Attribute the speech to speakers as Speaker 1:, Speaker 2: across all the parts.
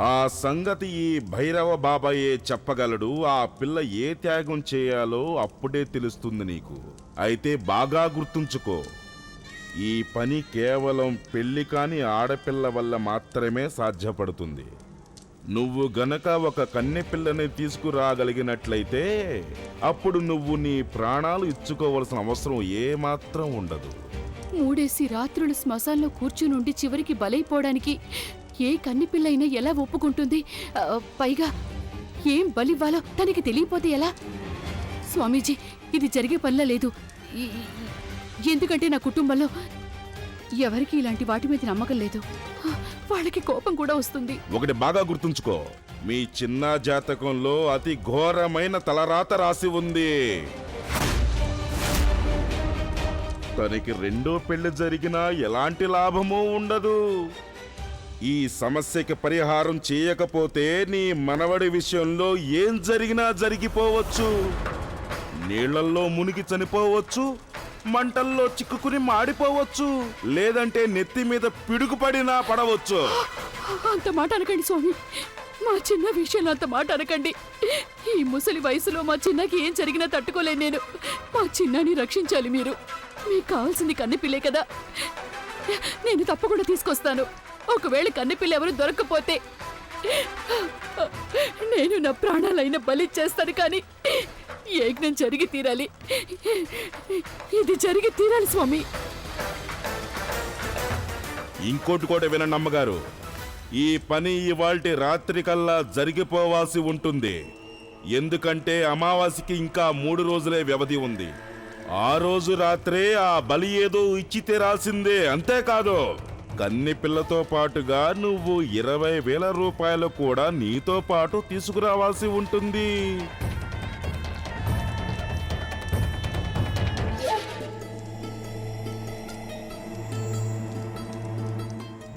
Speaker 1: ఆ సంగతి ఈ భైరవ బాబాయే చెప్పగలడు. ఆ పిల్ల ఏ త్యాగం చేయాలో అప్పుడే తెలుస్తుంది నీకు. అయితే బాగా గుర్తుంచుకో, ఈ పని కేవలం పెళ్లి కాని ఆడపిల్ల వల్ల మాత్రమే సాధ్యపడుతుంది. నువ్వు గనక ఒక కన్నెపిల్లని తీసుకురాగలిగినట్లయితే అప్పుడు నువ్వు నీ ప్రాణాలు ఇచ్చుకోవలసిన అవసరం ఏమాత్రం ఉండదు.
Speaker 2: 3 రాత్రులు శ్మశానంలో కూర్చునుండి చివరికి బలైపోవడానికి ఏ కన్నిపిల్లైనా ఎలా ఒప్పుకుంటుంది? పైగా ఏం బలివ్వాలో తనకి తెలియపోతే ఎలా? స్వామీజీ, ఇది జరిగే పనిలా లేదు. ఎందుకంటే నా కుటుంబంలో ఎవరికి ఇలాంటి వాటి మీద నమ్మకం లేదు. వాళ్ళకి కోపం కూడా వస్తుంది.
Speaker 1: ఒకటి బాగా గుర్తుంచుకో, మీ చిన్న జాతకంలో అతి ఘోరమైన తలరాత రాసి ఉంది. తనకి రెండో పెళ్లి జరిగినా ఎలాంటి లాభమూ ఉండదు. ఈ సమస్యకి పరిహారం చేయకపోతే నీ మనవడి విషయంలో ఏం జరిగినా జరిగిపోవచ్చు. నీళ్లల్లో మునిగి చనిపోవచ్చు, మంటల్లో చిక్కుకుని మాడిపోవచ్చు, లేదంటే నెత్తి మీద పిడుగుపడినా పడవచ్చు.
Speaker 2: అంత మాట అనకండి స్వామి, మా చిన్న విషయంలో అంత మాట అనకండి. ఈ ముసలి వయసులో మా చిన్నకి ఏం జరిగినా తట్టుకోలేను నేను. మా చిన్నాని రక్షించాలి మీరు. మీకు కావాల్సింది కన్నెపిల్లే కదా, నేను తప్పకుండా తీసుకొస్తాను. ఒకవేళ కన్నెపిల్ల ఎవరు దొరక్కపోతే నేను నా ప్రాణాలైన బలిచ్చేస్తాను. కానీ యజ్ఞం జరిగి తీరాలి, ఇది జరిగి తీరాలి స్వామి.
Speaker 1: ఇంకోటి కూడా వినండి అమ్మగారు, ఈ పని ఇవాల్టి రాత్రి కల్లా జరిగిపోవాల్సి ఉంటుంది. ఎందుకంటే అమావాస్యకి ఇంకా 3 రోజులే వ్యవధి ఉంది. ఆ రోజు రాత్రే ఆ బలి ఏదో ఇచ్చి తీరాల్సిందే. అంతేకాదు, కన్ని పిల్లతో పాటుగా నువ్వు 20,000 రూపాయలు కూడా నీతో పాటు తీసుకురావాల్సి ఉంటుంది.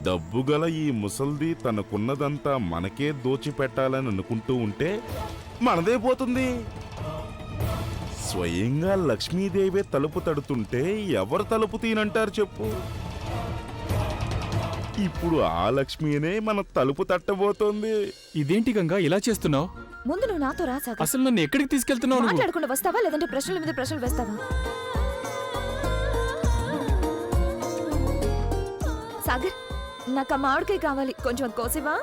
Speaker 1: డబ్బుగల ఈ ముసల్ది తనకున్నదంతా మనకే దోచిపెట్టాలని అనుకుంటూ ఉంటే మనదే పోతుంది. స్వయంగా లక్ష్మీదేవే తలుపు తడుతుంటే ఎవరు తలుపు తీనంటారు చెప్పు? ఇప్పుడు ఆ లక్ష్మీనే మన తలుపు తట్టబోతోంది.
Speaker 3: ఇదేంటి గంగా ఇలా చేస్తున్నావు?
Speaker 4: ముందు నువ్వు నాతో రా సాగర్.
Speaker 3: అసలు నన్ను ఎక్కడికి తీసుకెళ్తున్నావు?
Speaker 4: మాట్లాడకుండా వస్తావా లేదంటే ప్రశ్నల మీద ప్రశ్నలు వేస్తావా? సాగర్, నాకు ఆ మామిడికాయ కావాలి, కొంచెం అది కోసివా?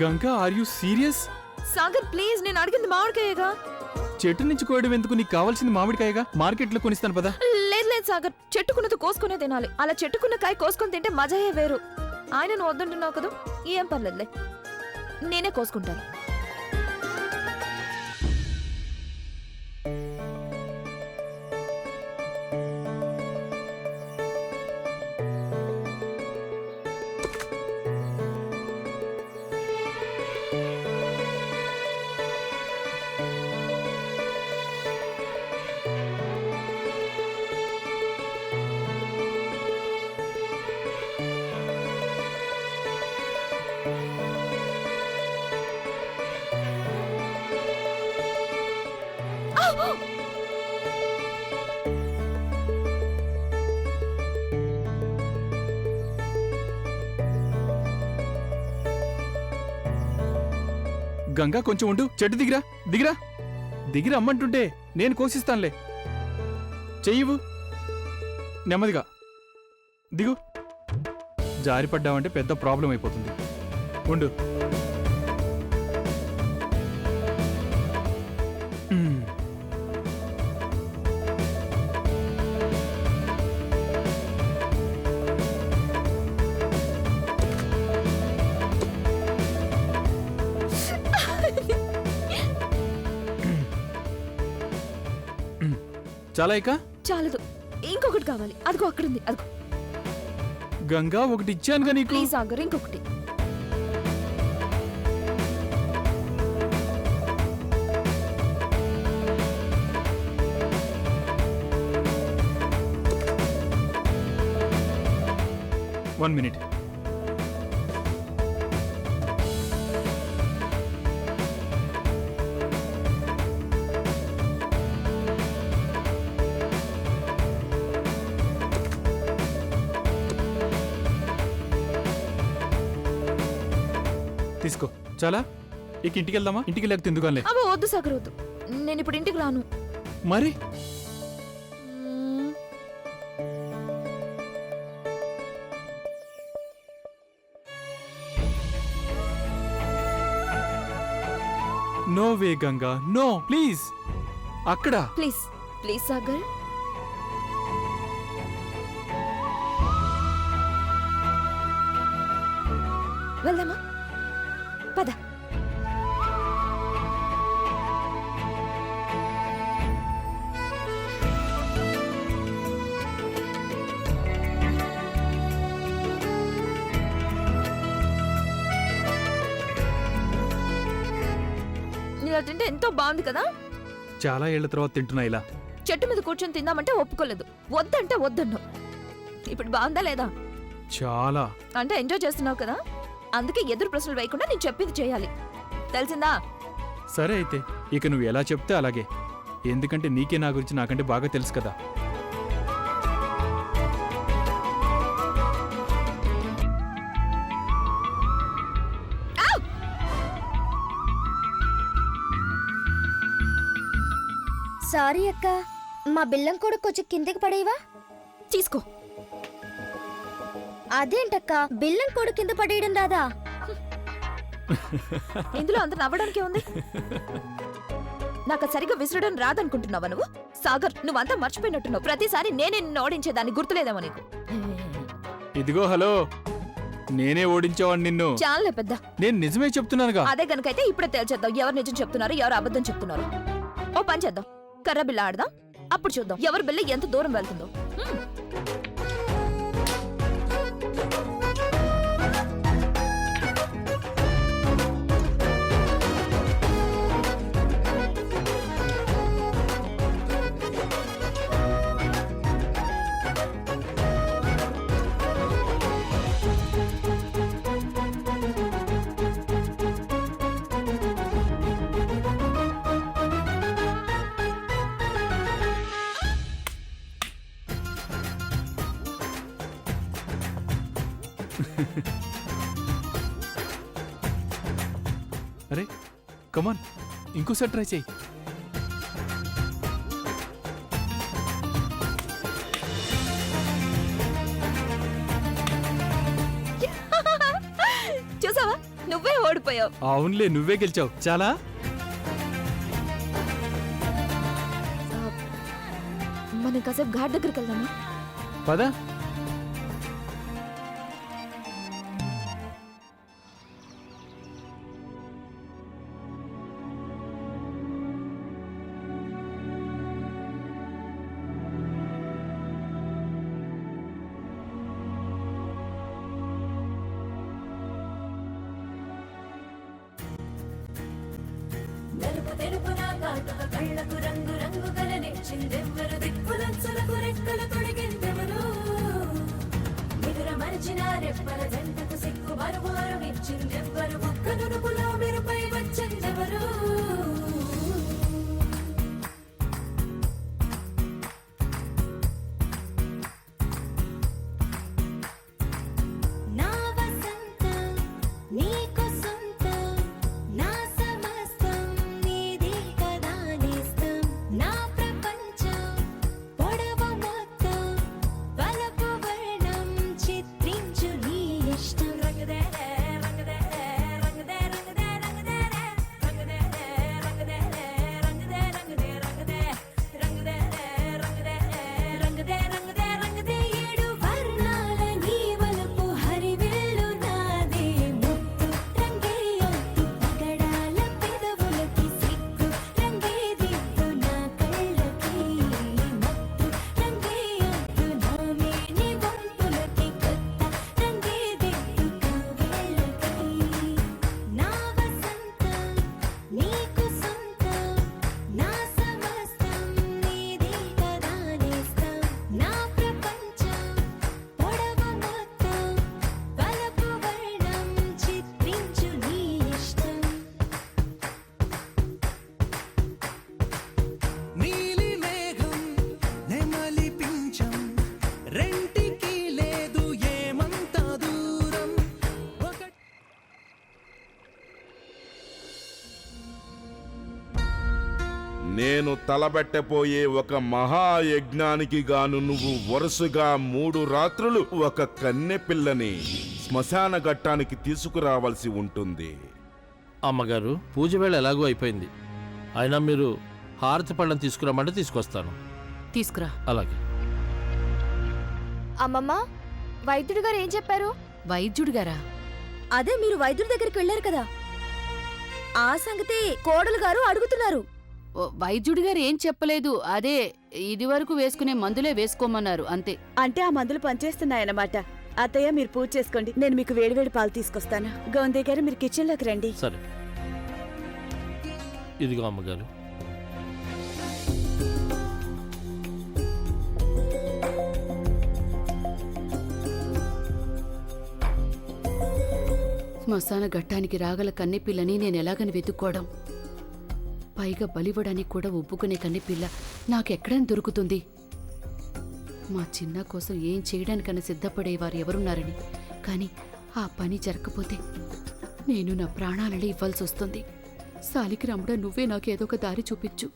Speaker 3: Ganga, are you serious?
Speaker 4: Sagar please, నేను అడిగింది మామిడికాయగా.
Speaker 3: చెట్టు నుంచి కోయడం ఎందుకు? నీకు కావాల్సింది మామిడికాయగా, మార్కెట్లో కొనిస్తాను పదా.
Speaker 4: లేదు లేదు సాగర్, చెట్టుకున్నది కోసుకునే తినాలి. అలా చెట్టుకున్న కాయ కోసుకొని తింటే మజాయే వేరు. ఆయన నువ్వు వద్దంటున్నావు కదా, ఏం పర్లేదులే, నేనే కోసుకుంటాను.
Speaker 3: గంగా కొంచెం ఉండు, చెట్టు దిగిరా దిగిరా దిగిరా అమ్మంటుంటే నేను కోసిస్తానులే. చెయ్యవు, నెమ్మదిగా దిగు. జారిపడ్డావంటే పెద్ద ప్రాబ్లం అయిపోతుంది. ఉండు. చాలా ఇక
Speaker 4: చాలదు, ఇంకొకటి కావాలి. అదిగో అక్కడుంది, అదిగో.
Speaker 3: గంగా, ఒకటి ఇచ్చానుగా నీకు.
Speaker 4: ప్లీజ్ సాగర్, ఇంకొకటి.
Speaker 3: One minute. తీసుకో చాలా. ఇక ఇంటికి వెళ్దామా? ఇంటికి లేకపోతే ఎందుకలే.
Speaker 4: అబ్బో వద్దు సాగర్ వద్దు, నేను ఇప్పుడు ఇంటికి రాను.
Speaker 3: మరి
Speaker 4: మ్మ్.
Speaker 3: No way Ganga, no please. అక్కడ
Speaker 4: ప్లీజ్ ప్లీజ్ సాగర్. వెళ్దామా? పద. ఇలా తింటే ఎంతో బాగుంది కదా.
Speaker 3: చాలా ఏళ్ల తర్వాత తింటున్నా ఇలా.
Speaker 4: చెట్టు మీద కూర్చొని తిందామంటే ఒప్పుకోలేదు, వద్దంటే వద్దన్నావు. ఇప్పుడు బాగుందా లేదా?
Speaker 3: చాలా.
Speaker 4: అంటే ఎంజాయ్ చేస్తున్నావు కదా, అందుకే ఎదురు ప్రశ్నలు వేయకుండా నేను చెప్పింది చేయాలి, తెలిసిందా?
Speaker 3: సరే అయితే ఇక నువ్వు ఎలా చెప్తే అలాగే. ఎందుకంటే నీకే నా గురించి నాకంటే బాగా తెలుసు కదా.
Speaker 5: సారీ అక్క, మా బిల్లం కూడా కొంచెం కిందకి పడేవా?
Speaker 4: తీసుకో.
Speaker 5: అదేంటక్క, బిల్లం కూడా కింద పడేయడం రాదా?
Speaker 4: ఇందులో అంత నవ్వడానికే ఉంది. నాకు సరిగ్గా విసరడం రాదనుకుంటున్నావా నువ్వు? సాగర్, నువ్వంతా మర్చిపోయినట్టున్నావు. ప్రతిసారి నేనే నిన్ను ఓడించేదాన్ని, గుర్తులేదేమో నీకు?
Speaker 3: ఇదిగో హలో, నేనే ఓడించేవాడిని నిన్ను.
Speaker 4: చాలే పెద్ద.
Speaker 3: నేను నిజమే చెప్తున్నానుగా.
Speaker 4: అదే గనుకైతే ఇప్పుడే తేల్చేద్దాం ఎవరు నిజం చెప్తున్నారు, ఎవరు అబద్ధం చెప్తున్నారు. ఓ పని చేద్దాం, కర్ర బిల్ల ఆడదాం. అప్పుడు చూద్దాం ఎవరి బిల్ల ఎంత దూరం వెళ్తుందో. హ్మ్.
Speaker 3: అరే కమాన్, ఇంకోసారి ట్రై చేయి.
Speaker 4: చూసావా, నువ్వే ఓడిపోయావు.
Speaker 3: అవునులే, నువ్వే గెలిచావు. చాలా.
Speaker 4: మనం కాసేపు ఘాట్ దగ్గరికి వెళ్దామా?
Speaker 3: పదా.
Speaker 6: నలుపు తెలుపున కాటుక కళ్ళకు రంగు రంగు గలనిచ్చిందెవ్వరు, దిక్కులొచ్చులకు రెక్కలు తొడిగిందెవరు, నిదుర మరిచిన రెప్పల జంటకు సిగ్గు మరుమారు ఇచ్చిందెవ్వరు, ఒక్క నునుపులో మెరుపై వచ్చిందెవరు. నా వసంతం నీకు సొంతం, నా సమస్తం నీది కదా నేస్తం, నా ప్రపంచం పొడవ
Speaker 1: నేను తలబెట్టబోయే ఒక మహాయజ్ఞానికి గాను నువ్వు వరుసగా 3 రాత్రులు ఒక కన్నె పిల్లని శ్మశాన ఘట్టానికి తీసుకురావాల్సి ఉంటుంది.
Speaker 7: అమ్మగారు, పూజ వేళ ఎలాగో అయిపోయింది. అయినా మీరు హారతి పళ్ళని తీసుకురామంటే తీసుకొస్తాను.
Speaker 2: తీసుకురా.
Speaker 7: అలాగే.
Speaker 5: అమ్మమ్మ, వైద్యుడు గారు ఏం చెప్పారు?
Speaker 2: వైద్యుడు గారా?
Speaker 5: అదే మీరు వైద్యుడి దగ్గరికి వెళ్ళారు కదా, ఆ సంగతి కోడలు గారు అడుగుతున్నారు.
Speaker 2: వైద్యుడి గారు ఏం చెప్పలేదు. అదే ఇది వరకు వేసుకునే మందులే వేసుకోమన్నారు అంతే.
Speaker 8: అంటే ఆ మందులు పనిచేస్తున్నాయన్నమాట. అత్తయ్య, మీరు పూజ చేసుకోండి, నేను మీకు వేడివేడి పాలు తీసుకొస్తాను. గౌందే గారు, మీరు కిచెన్లోకి రండి.
Speaker 7: సరే, ఇదిగో అమ్మగారు.
Speaker 2: శ్మశాన ఘట్టానికి రాగల కన్నెపిల్లని నేనెలాగని వెతుక్కోవడం? పైగా బలివ్వడానికి కూడా ఒప్పుకునే కన్నెపిల్ల నాకెక్కడని దొరుకుతుంది? మా చిన్న కోసం ఏం చేయడానికన్నా సిద్ధపడేవారు ఎవరున్నారని. కానీ ఆ పని జరగకపోతే నేను నా ప్రాణాలని ఇవ్వాల్సి వస్తుంది. సాలికి రమ్మడా, నువ్వే నాకేదో ఒక దారి చూపించు.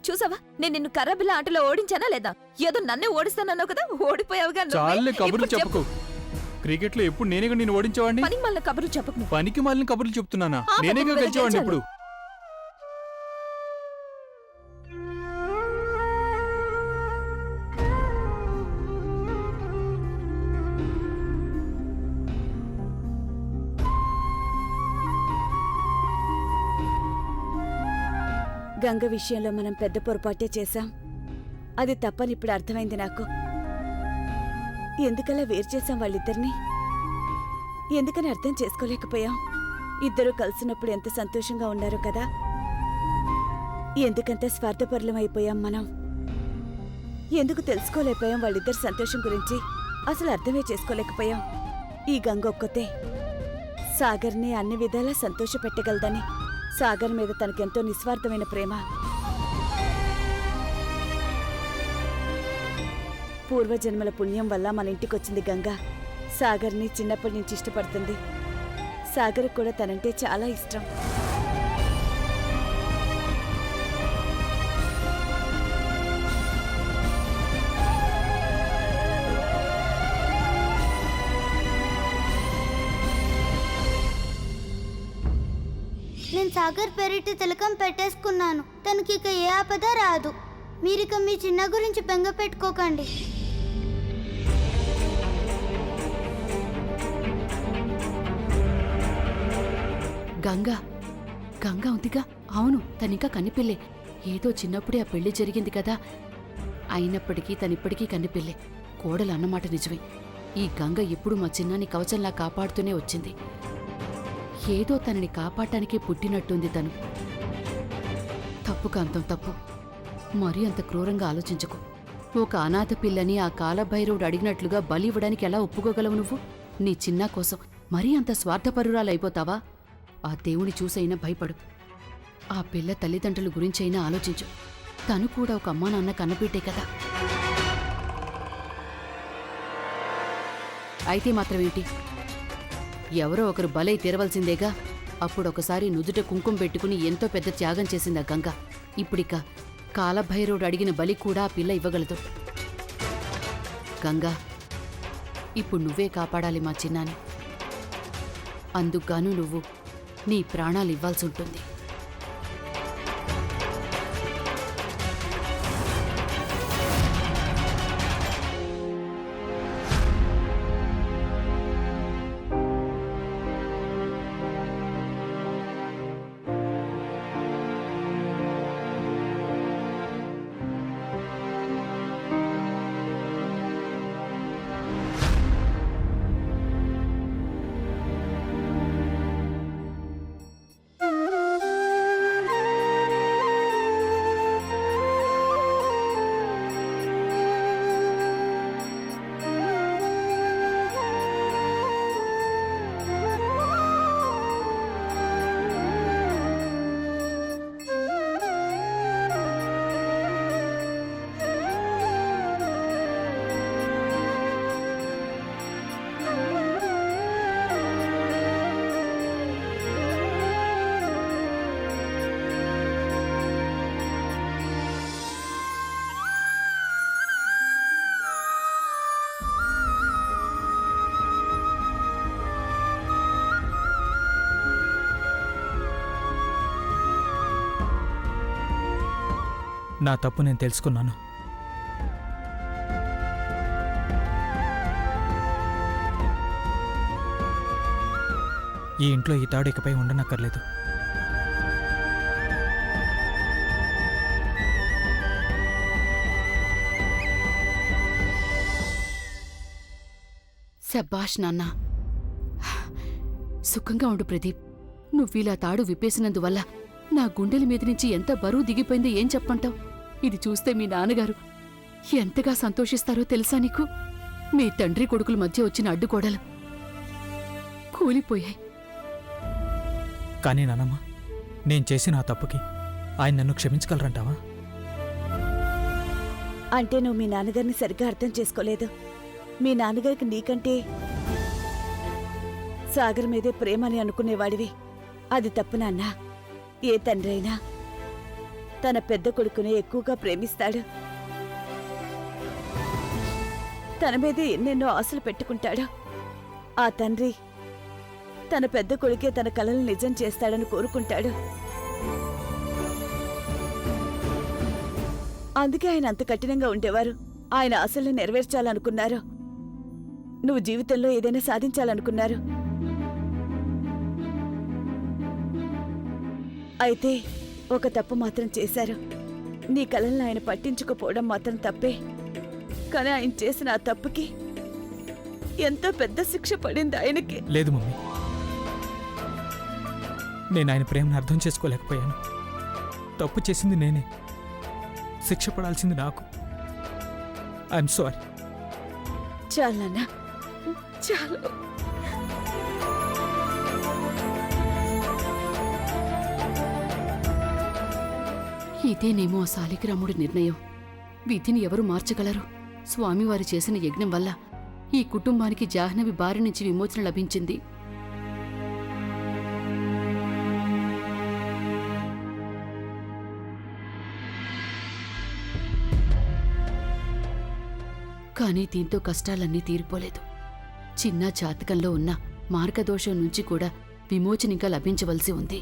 Speaker 4: చూసావా, నేను నిన్ను కర్రబిల్ల ఆటలో ఓడించానా లేదా? ఏదో నన్నే ఓడిస్తానన్నావు కదా, ఓడిపోయావుగా నువ్వే.
Speaker 3: చాలే కబుర్లు
Speaker 4: ఇప్పుడు చెప్పు.
Speaker 3: చెప్పుకో. క్రికెట్ లో ఎప్పుడు నేనేగా నేను ఓడించేవాడిని.
Speaker 4: పనికి మళ్ళీ కబుర్లు చెప్పకు నువ్వు.
Speaker 3: పనికి మాలిన కబుర్లు చెప్తున్నానా?
Speaker 4: ఆ,
Speaker 3: నేనేగా
Speaker 4: నువ్వే
Speaker 3: గెలిచేవాడిని
Speaker 4: గెలిచాను.
Speaker 3: ఇప్పుడు.
Speaker 8: గంగ విషయంలో మనం పెద్ద పొరపాటే చేశాం. అది తప్పని ఇప్పుడు అర్థమైంది నాకు. ఎందుకలా వేరు చేశాం వాళ్ళిద్దరినీ? ఎందుకని అర్థం చేసుకోలేకపోయాం? ఇద్దరూ కలిసినప్పుడు ఎంత సంతోషంగా ఉన్నారు కదా. ఎందుకంత స్వార్థపరులం అయిపోయాం మనం? ఎందుకు తెలుసుకోలేకపోయాం వాళ్ళిద్దరి సంతోషం గురించి? అసలు అర్థమే చేసుకోలేకపోయాం. ఈ గంగ ఒక్కతే సాగర్ని అన్ని విధాలా సంతోషపెట్టగలదని. సాగర్ మీద తనకెంతో నిస్వార్థమైన ప్రేమ. పూర్వజన్మల పుణ్యం వల్ల మన ఇంటికొచ్చింది గంగ. సాగర్ని చిన్నప్పటి నుంచి ఇష్టపడుతుంది. సాగర్ కూడా తనంటే చాలా ఇష్టం.
Speaker 9: నేను సాగర్ పేరిట తిలకం పెట్టేసుకున్నాను. తనకి ఇక ఏ ఆపద రాదు. మీరిక మీ చిన్న గురించి బెంగ పెట్టుకోకండి.
Speaker 2: గంగా గంగా ఉందిగా? అవును, తనింకా కన్నిపిల్లే. ఏదో చిన్నప్పుడే ఆ పెళ్లి జరిగింది కదా. అయినప్పటికీ తనిప్పటికీ కన్నిపిల్లే. కోడలు అన్నమాట నిజమే. ఈ గంగ ఎప్పుడు మా చిన్నాన్ని కవచంలా కాపాడుతూనే వచ్చింది. ఏదో తనని కాపాడటానికే పుట్టినట్టుంది తను. తప్పుకు అంతం తప్పు. మరీ అంత క్రూరంగా ఆలోచించకు. ఒక అనాథ పిల్లని ఆ కాలభైరవుడు అడిగినట్లుగా బలి ఇవ్వడానికి ఎలా ఒప్పుకోగలవు నువ్వు? నీ చిన్నా కోసం మరీ అంత స్వార్థపరురాలైపోతావా? ఆ దేవుని చూసైనా భయపడు. ఆ పిల్ల తల్లిదండ్రుల గురించైనా ఆలోచించు. తను కూడా ఒక అమ్మా నాన్న కన్నబిడ్డే కదా. అయితే మాత్రమేంటి? ఎవరో ఒకరు బలై తీరవలసిందేగా. అప్పుడొకసారి నుదుట కుంకుమ పెట్టుకుని ఎంతో పెద్ద త్యాగం చేసిందా గంగ. ఇప్పుడిక కాలభైరవుడు అడిగిన బలి కూడా ఆ పిల్ల ఇవ్వగలదు. గంగా, ఇప్పుడు నువ్వే కాపాడాలి మా చిన్నాని. అందుకుగాను నువ్వు నీ ప్రాణాలు ఇవ్వాల్సి ఉంటుంది.
Speaker 10: నా తప్పు నేను తెలుసుకున్నాను. ఈ ఇంట్లో ఈ తాడు ఇకపై ఉండనక్కర్లేదు.
Speaker 2: శబ్బాష్ నాన్న. సుఖంగా ఉండు ప్రదీప్. నువ్విలా తాడు విప్పేసినందువల్ల నా గుండెల మీద నుంచి ఎంత బరువు దిగిపోయిందో ఏం చెప్పంటావు? ఇది చూస్తే మీ నాన్నగారు ఎంతగా సంతోషిస్తారో తెలుసా నీకు? మీ తండ్రి కొడుకుల మధ్య వచ్చిన అడ్డుగోడలు కూలిపోయాయి.
Speaker 10: కానీ నానమ్మ, నేను చేసిన ఆ తప్పుకి ఆయన నన్ను క్షమించగలరంటావా?
Speaker 8: అంటే నువ్వు మీ నాన్నగారిని సరిగ్గా అర్థం చేసుకోలేదు. మీ నాన్నగారికి నీకంటే సాగర్ మీదే ప్రేమని అనుకునేవాడివి. అది తప్పు నాన్న. ఏ తండ్రి అయినా తన పెద్ద కొడుకునే ఎక్కువగా ప్రేమిస్తాడు. తన మీదే ఎన్నెన్నో ఆశలు పెట్టుకుంటాడు. ఆ తండ్రి తన పెద్ద కొడుకే తన కలలు నిజం చేస్తాడని కోరుకుంటాడు. అందుకే ఆయన అంత కఠినంగా ఉండేవారు. ఆయన ఆశల్ని నెరవేర్చాలనుకున్నారు. నువ్వు జీవితంలో ఏదైనా సాధించాలనుకున్నారు. అయితే ఒక తప్పు మాత్రం చేశారు. నీ కలల్ని ఆయన పట్టించుకోపోవడం మాత్రం తప్పే. కానీ ఆయన చేసిన ఆ తప్పుకి ఎంతో పెద్ద శిక్ష పడింది ఆయనకి.
Speaker 10: లేదు మమ్మీ, నేను ఆయన ప్రేమను అర్థం చేసుకోలేకపోయాను. తప్పు చేసింది నేనే, శిక్ష పడాల్సింది నాకు. I'm sorry.
Speaker 8: చాలు నాన్న, చాలు.
Speaker 2: ఇదేనేమో ఆ శాలిగ్రాముడి నిర్ణయం. విధిని ఎవరు మార్చగలరు? స్వామివారు చేసిన యజ్ఞం వల్ల ఈ కుటుంబానికి జాహ్నవి బారి నుంచి విమోచన లభించింది. కానీ దీంతో కష్టాలన్నీ తీరిపోలేదు. చిన్న జాతకంలో ఉన్న మార్గదోషం నుంచి కూడా విమోచన ఇంకా లభించవలసి ఉంది.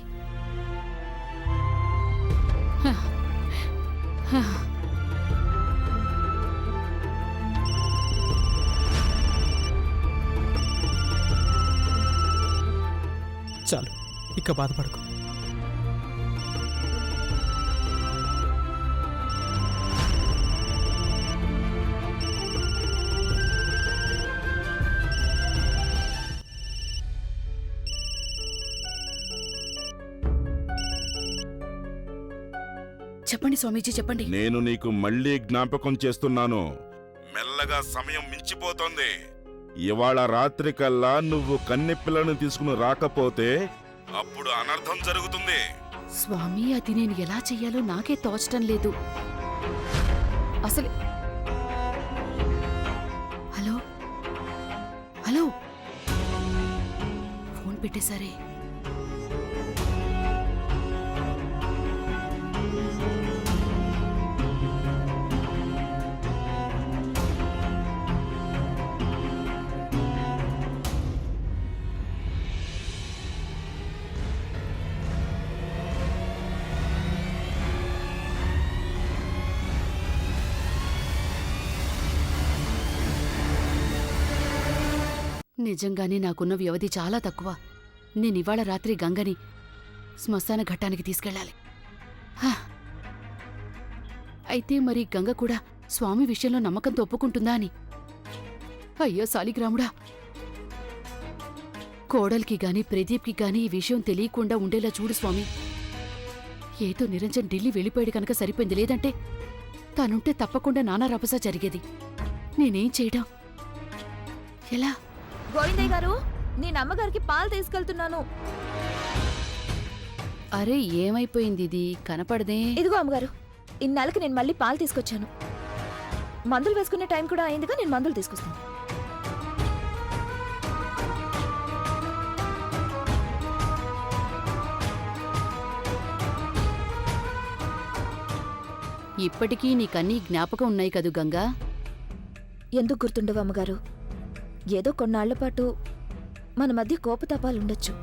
Speaker 10: చాలు, ఇక బాధపడకు.
Speaker 2: చెప్పండి స్వామీజీ, చెప్పండి.
Speaker 1: నేను నీకు మళ్ళీ జ్ఞాపకం చేస్తున్నాను. మెల్లగా సమయం మించిపోతోంది. ఇవాళ రాత్రికల్లా నువ్వు కన్నెపిల్లను తీసుకుని రాకపోతే అప్పుడు అనర్థం జరుగుతుంది.
Speaker 2: స్వామి, అది నేను ఎలా చెయ్యాలో నాకే తోచటం లేదు. అసలు హలో హలో, ఫోన్ పెట్టేశారే. నిజంగానే నాకున్న వ్యవధి చాలా తక్కువ. నేనివాళ రాత్రి గంగని శ్మశాన ఘట్టానికి తీసుకెళ్ళాలి. అయితే మరి గంగ కూడా స్వామి విషయంలో నమ్మకంతో ఒప్పుకుంటుందా అని? అయ్యో శాలిగ్రాముడా, కోడలికి గాని ప్రదీప్కి గాని ఈ విషయం తెలియకుండా ఉండేలా చూడు స్వామి. ఏదో నిరంజన్ ఢిల్లీ వెళ్ళిపోయాడు కనుక సరిపోయింది. లేదంటే తానుంటే తప్పకుండా నానా రభస జరిగేది. నేనేం చేయడం? ఎలా?
Speaker 4: గోవిందయ్య గారు, నేను అమ్మగారికి పాలు తీసుకెళ్తున్నాను.
Speaker 2: అరే, ఏమైపోయింది? ఇది కనపడదే.
Speaker 4: ఇదిగో అమ్మగారు, ఇన్నాళ్ళకి నేను మళ్ళీ పాలు తీసుకొచ్చాను. మందులు వేసుకునే టైం కూడా అయిందిగా, నేను మందులు తీసుకొస్తాను.
Speaker 2: ఇప్పటికీ నీకన్నీ జ్ఞాపకం ఉన్నాయి కదూ గంగా?
Speaker 4: ఎందుకు గుర్తుండవు అమ్మగారు? ఏదో కొన్నాళ్ల పాటు మన మధ్య కోపతాపాలుండొచ్చు.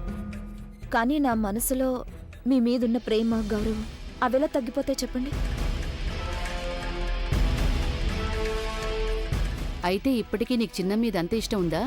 Speaker 4: కానీ నా మనసులో మీ మీదున్న ప్రేమ, గౌరవం అವೆలా తగ్గిపోతే చెప్పండి?
Speaker 2: అయితే ఇప్పటికీ నీకు చిన్న మీద అంత ఇష్టం ఉందా?